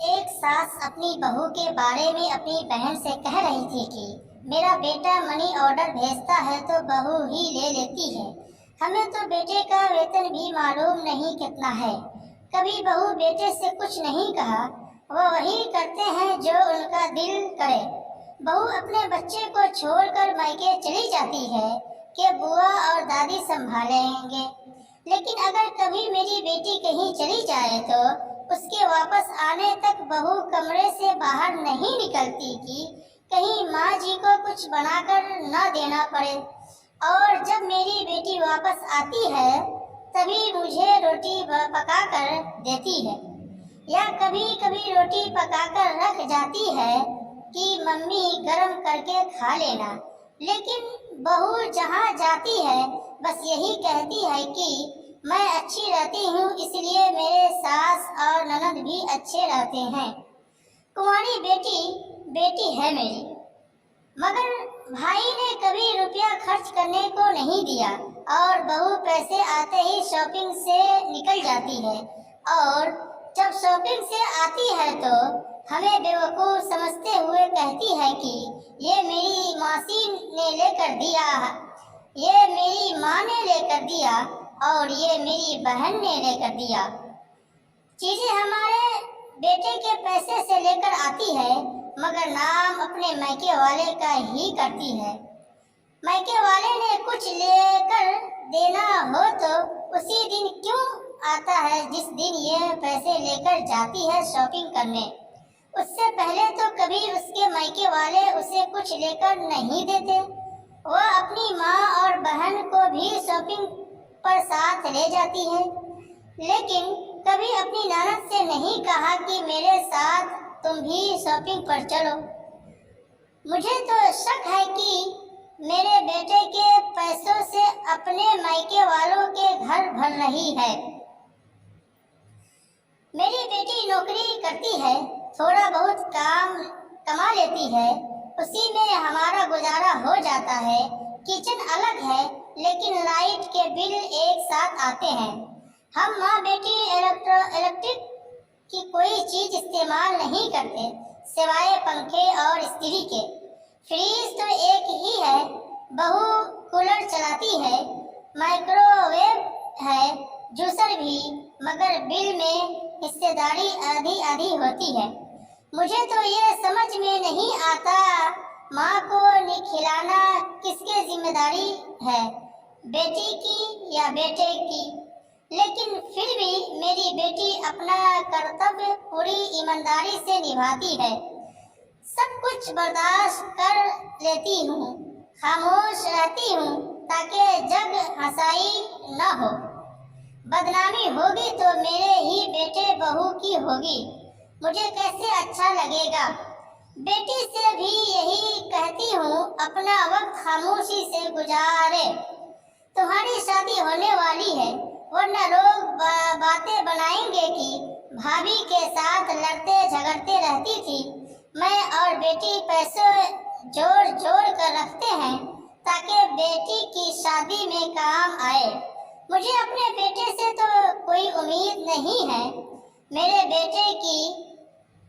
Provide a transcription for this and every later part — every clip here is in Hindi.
एक सास अपनी बहू के बारे में अपनी बहन से कह रही थी कि मेरा बेटा मनी ऑर्डर भेजता है तो बहू ही ले लेती है। हमें तो बेटे का वेतन भी मालूम नहीं कितना है। कभी बहू बेटे से कुछ नहीं कहा, वो वही करते हैं जो उनका दिल करे। बहू अपने बच्चे को छोड़कर मायके चली जाती है कि बुआ और दादी संभालेंगे, लेकिन अगर कभी मेरी बेटी कहीं चली जाए तो उसके वापस आने तक बहू कमरे से बाहर नहीं निकलती कि कहीं माँ जी को कुछ बनाकर न देना पड़े। और जब मेरी बेटी वापस आती है तभी मुझे रोटी पकाकर देती है, या कभी कभी रोटी पकाकर रख जाती है कि मम्मी गरम करके खा लेना। लेकिन बहू जहाँ जाती है बस यही कहती है कि मैं अच्छी रहती हूँ, इसलिए मेरे सास और ननद भी अच्छे रहते हैं। कुंवारी बेटी है मेरी, मगर भाई ने कभी रुपया खर्च करने को नहीं दिया और बहू पैसे आते ही शॉपिंग से निकल जाती है। और जब शॉपिंग से आती है तो हमें बेवकूफ़ समझते हुए कहती है कि ये मेरी मासी ने लेकर दिया, ये मेरी माँ ने लेकर दिया और ये मेरी बहन ने लेकर दिया। चीजें हमारे बेटे के पैसे से लेकर आती है, मगर नाम अपने मायके वाले का ही करती है। मायके वाले ने कुछ लेकर देना हो तो उसी दिन क्यों आता है जिस दिन ये पैसे लेकर जाती है शॉपिंग करने। उससे पहले तो कभी उसके मायके वाले उसे कुछ लेकर नहीं देते। वह अपनी माँ और बहन को भी शॉपिंग पर साथ ले जाती है, लेकिन कभी अपनी ननद से नहीं कहा कि मेरे साथ तुम भी शॉपिंग पर चलो। मुझे तो शक है कि मेरे बेटे के पैसों से अपने मायके वालों के घर भर रही है। मेरी बेटी नौकरी करती है, थोड़ा बहुत काम कमा लेती है, उसी में हमारा गुजारा हो जाता है। किचन अलग है लेकिन लाइट के बिल एक साथ आते हैं। हम माँ बेटी इलेक्ट्रिक की कोई चीज इस्तेमाल नहीं करते सिवाय पंखे और इस्त्री के। फ्रीज तो एक ही है, बहू कूलर चलाती है, माइक्रोवेव है, जूसर भी, मगर बिल में हिस्सेदारी आधी आधी होती है। मुझे तो ये समझ में नहीं आता माँ को खिलाना किसकी जिम्मेदारी है, बेटी की या बेटे की। लेकिन फिर भी मेरी बेटी अपना कर्तव्य पूरी ईमानदारी से निभाती है। सब कुछ बर्दाश्त कर लेती हूँ, खामोश रहती हूँ ताकि जग हंसाई न हो। बदनामी होगी तो मेरे ही बेटे बहू की होगी, मुझे कैसे अच्छा लगेगा। बेटी से भी यही कहती हूँ अपना वक्त खामोशी से गुजारे। तुम्हारी शादी होने वाली है, वरना लोग बातें बनाएंगे कि भाभी के साथ लड़ते झगड़ते रहती थी। मैं और बेटी पैसे जोड़ कर रखते हैं ताकि बेटी की शादी में काम आए। मुझे अपने बेटे से तो कोई उम्मीद नहीं है, मेरे बेटे की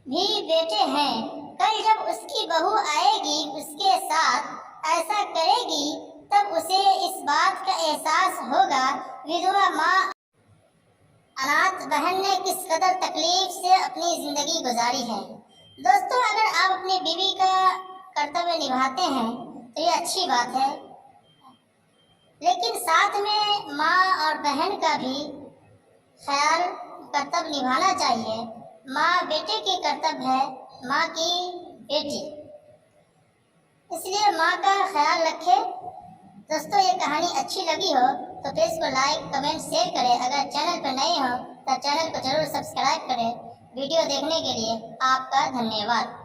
भी बेटे हैं। कल जब उसकी बहू आएगी उसके साथ ऐसा करेगी तब उसे इस बात का एहसास होगा विधवा माँ अनाथ बहन ने किस कदर तकलीफ से अपनी जिंदगी गुजारी है। दोस्तों, अगर आप अपनी बीवी का कर्तव्य निभाते हैं तो ये अच्छी बात है, लेकिन साथ में माँ और बहन का भी ख्याल कर्तव्य निभाना चाहिए। माँ बेटे की कर्तव्य है, माँ की बेटी, इसलिए माँ का ख्याल रखे। दोस्तों, ये कहानी अच्छी लगी हो तो पेज को लाइक कमेंट शेयर करें। अगर चैनल पर नए हो तो चैनल को जरूर सब्सक्राइब करें। वीडियो देखने के लिए आपका धन्यवाद।